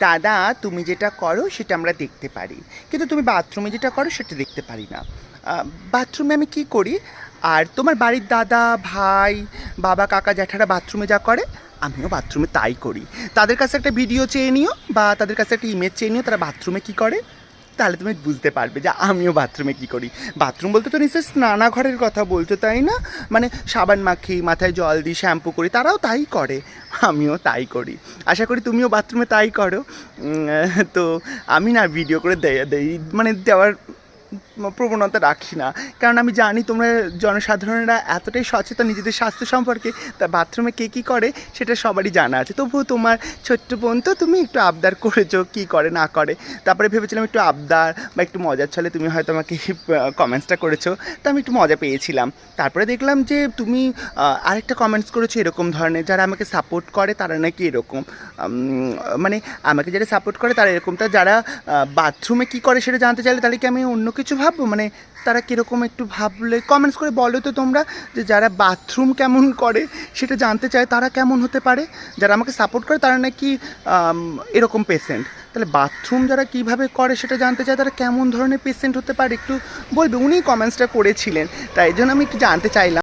দাদা তুমি যেটা করো সেটা আমরা দেখতে পারি, কিন্তু তুমি বাথরুমে যেটা করো সেটা দেখতে পারি না। বাথরুমে আমি কি করি, আর তোমার বাড়ির দাদা ভাই বাবা কাকা জ্যাঠারা বাথরুমে যা করে আমিও বাথরুমে তাই করি। তাদের কাছে একটা ভিডিও চেয়ে নিও বা তাদের কাছে একটা ইমেজ চেয়ে নিও তারা বাথরুমে কী করে, তাহলে তুমি বুঝতে পারবে যে আমিও বাথরুমে কী করি। বাথরুম বলতে তো নিশ্চয়ই স্নানাঘরের কথা বলছো তাই না? মানে সাবান মাখি, মাথায় জল দিই, শ্যাম্পু করি, তারাও তাই করে, আমিও তাই করি। আশা করি তুমিও বাথরুমে তাই করো। তো আমি না ভিডিও করে মানে দেওয়ার প্রবণতা রাখি না, কারণ আমি জানি তোমরা জনসাধারণরা এতটাই সচেতন নিজেদের স্বাস্থ্য সম্পর্কে, তা বাথরুমে কে কী করে সেটা সবারই জানা আছে। তবুও তোমার ছোট্ট বোন তো, তুমি একটু আবদার করেছো কী করে না করে, তারপরে ভেবেছিলাম একটু আবদার বা একটু মজার ছলে তুমি হয়তো আমাকে কমেন্টসটা করেছো, তো আমি একটু মজা পেয়েছিলাম। তারপরে দেখলাম যে তুমি আরেকটা কমেন্টস করেছো এরকম ধরনের, যারা আমাকে সাপোর্ট করে তারা নাকি এরকম, মানে আমাকে যারা সাপোর্ট করে তারা এরকম, তা যারা বাথরুমে কী করে সেটা জানতে চাইলে তাহলে কি আমি অন্য কিছু ভাববো? মানে তারা কীরকম একটু ভাবলে কমেন্টস করে বলো তো তোমরা, যে যারা বাথরুম কেমন করে সেটা জানতে চায় তারা কেমন হতে পারে। যারা আমাকে সাপোর্ট করে তারা নাকি এরকম পেশেন্ট, তাহলে বাথরুম যারা কীভাবে করে সেটা জানতে চায় তারা কেমন ধরনের পেশেন্ট হতে পারে একটু বলবে। উনি কমেন্টসটা করেছিলেন, তাই জন্য আমি একটু জানতে চাইলাম।